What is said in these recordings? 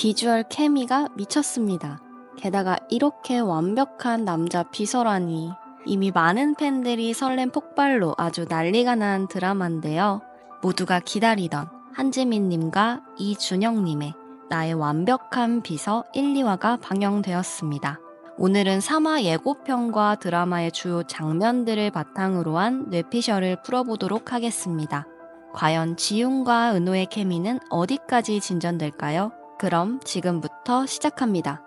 비주얼 케미가 미쳤습니다. 게다가 이렇게 완벽한 남자 비서라니. 이미 많은 팬들이 설렘 폭발로 아주 난리가 난 드라마인데요. 모두가 기다리던 한지민님과 이준영님의 나의 완벽한 비서 1, 2화가 방영되었습니다. 오늘은 3화 예고편과 드라마의 주요 장면들을 바탕으로 한 뇌피셜을 풀어보도록 하겠습니다. 과연 지훈과 은호의 케미는 어디까지 진전될까요? 그럼 지금부터 시작합니다.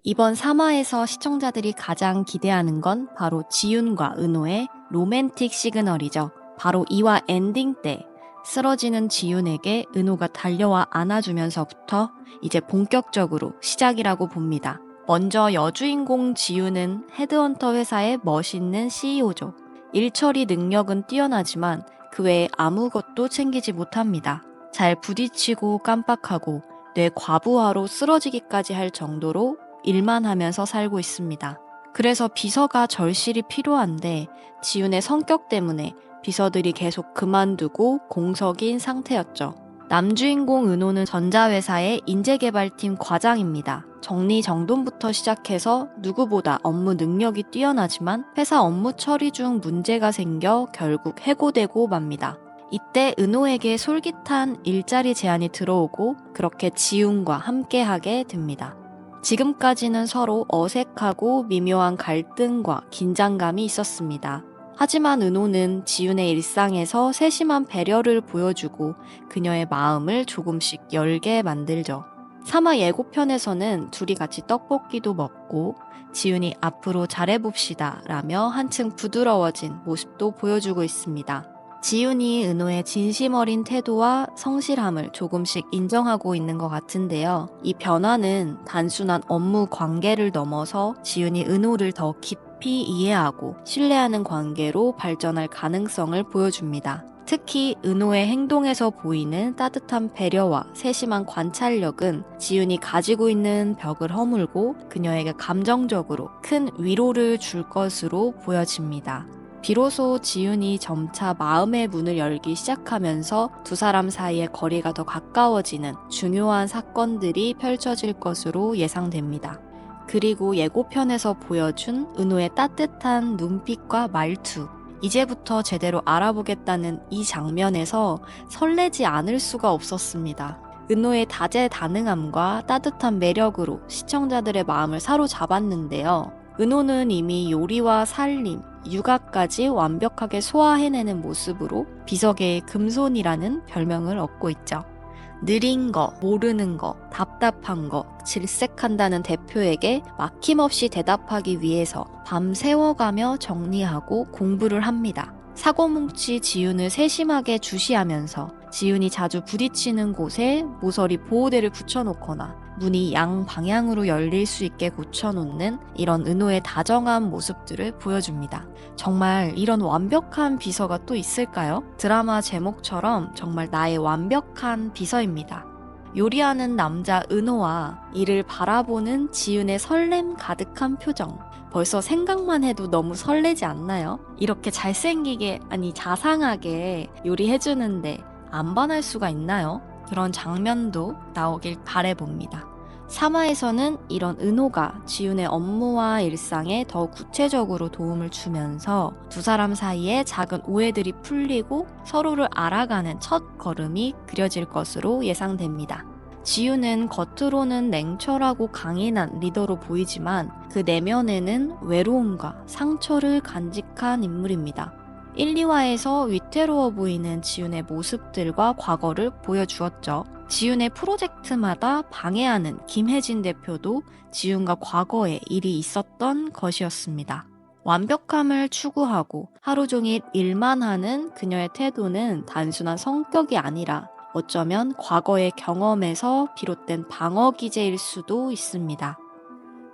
이번 3화에서 시청자들이 가장 기대하는 건 바로 지훈과 은호의 로맨틱 시그널이죠. 바로 2화 엔딩 때 쓰러지는 지훈에게 은호가 달려와 안아주면서부터 이제 본격적으로 시작이라고 봅니다. 먼저 여주인공 지훈은 헤드헌터 회사의 멋있는 CEO죠. 일처리 능력은 뛰어나지만 그 외에 아무것도 챙기지 못합니다. 잘 부딪히고 깜빡하고 뇌 과부하로 쓰러지기까지 할 정도로 일만 하면서 살고 있습니다. 그래서 비서가 절실히 필요한데 지훈의 성격 때문에 비서들이 계속 그만두고 공석인 상태였죠. 남주인공 은호는 전자회사의 인재개발팀 과장입니다. 정리정돈부터 시작해서 누구보다 업무 능력이 뛰어나지만 회사 업무 처리 중 문제가 생겨 결국 해고되고 맙니다. 이때 은호에게 솔깃한 일자리 제안이 들어오고 그렇게 지훈과 함께하게 됩니다. 지금까지는 서로 어색하고 미묘한 갈등과 긴장감이 있었습니다. 하지만 은호는 지훈의 일상에서 세심한 배려를 보여주고 그녀의 마음을 조금씩 열게 만들죠. 3화 예고편에서는 둘이 같이 떡볶이도 먹고 지훈이 앞으로 잘해봅시다 라며 한층 부드러워진 모습도 보여주고 있습니다. 지훈이 은호의 진심 어린 태도와 성실함을 조금씩 인정하고 있는 것 같은데요. 이 변화는 단순한 업무 관계를 넘어서 지훈이 은호를 더 깊이 이해하고 신뢰하는 관계로 발전할 가능성을 보여줍니다. 특히 은호의 행동에서 보이는 따뜻한 배려와 세심한 관찰력은 지훈이 가지고 있는 벽을 허물고 그녀에게 감정적으로 큰 위로를 줄 것으로 보여집니다. 비로소 지훈이 점차 마음의 문을 열기 시작하면서 두 사람 사이의 거리가 더 가까워지는 중요한 사건들이 펼쳐질 것으로 예상됩니다. 그리고 예고편에서 보여준 은호의 따뜻한 눈빛과 말투, 이제부터 제대로 알아보겠다는 이 장면에서 설레지 않을 수가 없었습니다. 은호의 다재다능함과 따뜻한 매력으로 시청자들의 마음을 사로잡았는데요. 은호는 이미 요리와 살림, 육아까지 완벽하게 소화해내는 모습으로 비서계의 금손이라는 별명을 얻고 있죠. 느린 거, 모르는 거, 답답한 거, 질색한다는 대표에게 막힘없이 대답하기 위해서 밤새워가며 정리하고 공부를 합니다. 사고뭉치 지훈을 세심하게 주시하면서 지훈이 자주 부딪히는 곳에 모서리 보호대를 붙여놓거나 문이 양방향으로 열릴 수 있게 고쳐놓는 이런 은호의 다정한 모습들을 보여줍니다. 정말 이런 완벽한 비서가 또 있을까요? 드라마 제목처럼 정말 나의 완벽한 비서입니다. 요리하는 남자 은호와 이를 바라보는 지훈의 설렘 가득한 표정. 벌써 생각만 해도 너무 설레지 않나요? 이렇게 잘생기게, 아니 자상하게 요리해주는데 안 반할 수가 있나요? 그런 장면도 나오길 바라봅니다. 3화에서는 이런 은호가 지훈의 업무와 일상에 더 구체적으로 도움을 주면서 두 사람 사이에 작은 오해들이 풀리고 서로를 알아가는 첫 걸음이 그려질 것으로 예상됩니다. 지훈은 겉으로는 냉철하고 강인한 리더로 보이지만 그 내면에는 외로움과 상처를 간직한 인물입니다. 1, 2화에서 위태로워 보이는 지훈의 모습들과 과거를 보여주었죠. 지훈의 프로젝트마다 방해하는 김혜진 대표도 지훈과 과거에 일이 있었던 것이었습니다. 완벽함을 추구하고 하루 종일 일만 하는 그녀의 태도는 단순한 성격이 아니라 어쩌면 과거의 경험에서 비롯된 방어 기제일 수도 있습니다.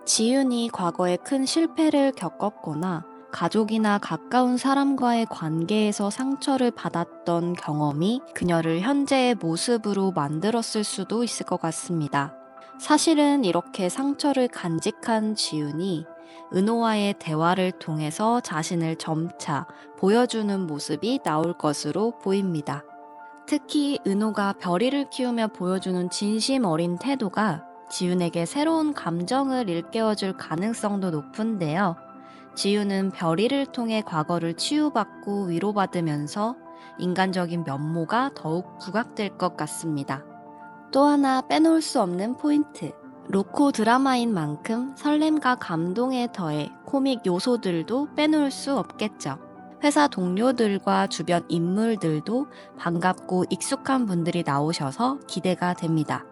지훈이 과거에 큰 실패를 겪었거나 가족이나 가까운 사람과의 관계에서 상처를 받았던 경험이 그녀를 현재의 모습으로 만들었을 수도 있을 것 같습니다. 사실은 이렇게 상처를 간직한 지훈이 은호와의 대화를 통해서 자신을 점차 보여주는 모습이 나올 것으로 보입니다. 특히 은호가 별이를 키우며 보여주는 진심 어린 태도가 지윤에게 새로운 감정을 일깨워줄 가능성도 높은데요. 지윤은 별이를 통해 과거를 치유받고 위로받으면서 인간적인 면모가 더욱 부각될 것 같습니다. 또 하나 빼놓을 수 없는 포인트. 로코 드라마인 만큼 설렘과 감동에 더해 코믹 요소들도 빼놓을 수 없겠죠. 회사 동료들과 주변 인물들도 반갑고 익숙한 분들이 나오셔서 기대가 됩니다.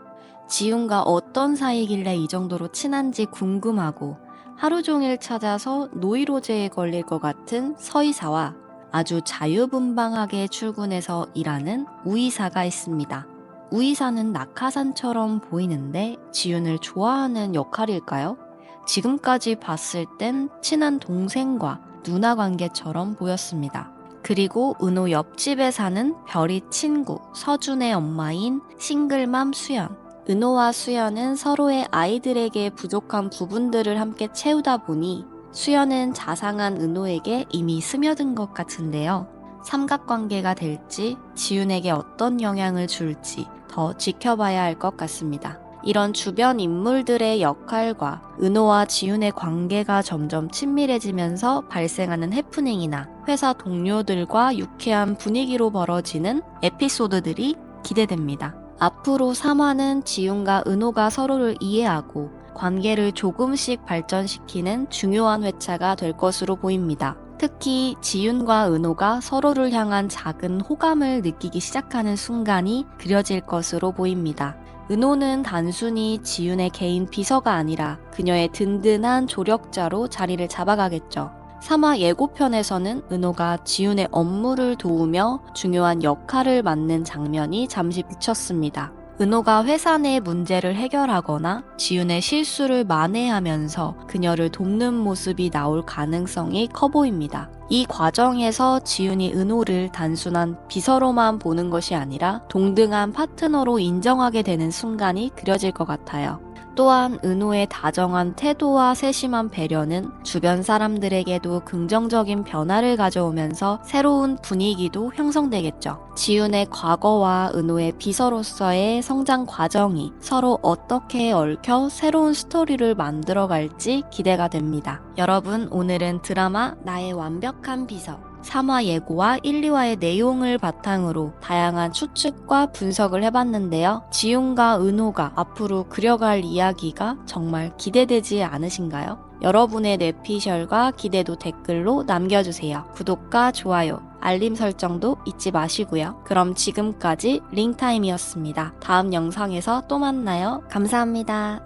지훈과 어떤 사이길래 이 정도로 친한지 궁금하고 하루 종일 찾아서 노이로제에 걸릴 것 같은 서이사와 아주 자유분방하게 출근해서 일하는 우이사가 있습니다. 우이사는 낙하산처럼 보이는데 지윤을 좋아하는 역할일까요? 지금까지 봤을 땐 친한 동생과 누나 관계처럼 보였습니다. 그리고 은호 옆집에 사는 별이 친구 서준의 엄마인 싱글맘 수연. 은호와 수연은 서로의 아이들에게 부족한 부분들을 함께 채우다 보니 수연은 자상한 은호에게 이미 스며든 것 같은데요. 삼각관계가 될지 지윤에게 어떤 영향을 줄지 더 지켜봐야 할 것 같습니다. 이런 주변 인물들의 역할과 은호와 지윤의 관계가 점점 친밀해지면서 발생하는 해프닝이나 회사 동료들과 유쾌한 분위기로 벌어지는 에피소드들이 기대됩니다. 앞으로 3화는 지윤과 은호가 서로를 이해하고 관계를 조금씩 발전시키는 중요한 회차가 될 것으로 보입니다. 특히 지윤과 은호가 서로를 향한 작은 호감을 느끼기 시작하는 순간이 그려질 것으로 보입니다. 은호는 단순히 지윤의 개인 비서가 아니라 그녀의 든든한 조력자로 자리를 잡아가겠죠. 3화 예고편에서는 은호가 지윤의 업무를 도우며 중요한 역할을 맡는 장면이 잠시 비쳤습니다. 은호가 회사 내 문제를 해결하거나 지윤의 실수를 만회하면서 그녀를 돕는 모습이 나올 가능성이 커 보입니다. 이 과정에서 지윤이 은호를 단순한 비서로만 보는 것이 아니라 동등한 파트너로 인정하게 되는 순간이 그려질 것 같아요. 또한 은호의 다정한 태도와 세심한 배려는 주변 사람들에게도 긍정적인 변화를 가져오면서 새로운 분위기도 형성되겠죠. 지윤의 과거와 은호의 비서로서의 성장 과정이 서로 어떻게 얽혀 새로운 스토리를 만들어갈지 기대가 됩니다. 여러분, 오늘은 드라마 나의 완벽한 비서 3화 예고와 1, 2화의 내용을 바탕으로 다양한 추측과 분석을 해봤는데요. 지윤과 은호가 앞으로 그려갈 이야기가 정말 기대되지 않으신가요? 여러분의 뇌피셜과 기대도 댓글로 남겨주세요. 구독과 좋아요, 알림 설정도 잊지 마시고요. 그럼 지금까지 링타임이었습니다. 다음 영상에서 또 만나요. 감사합니다.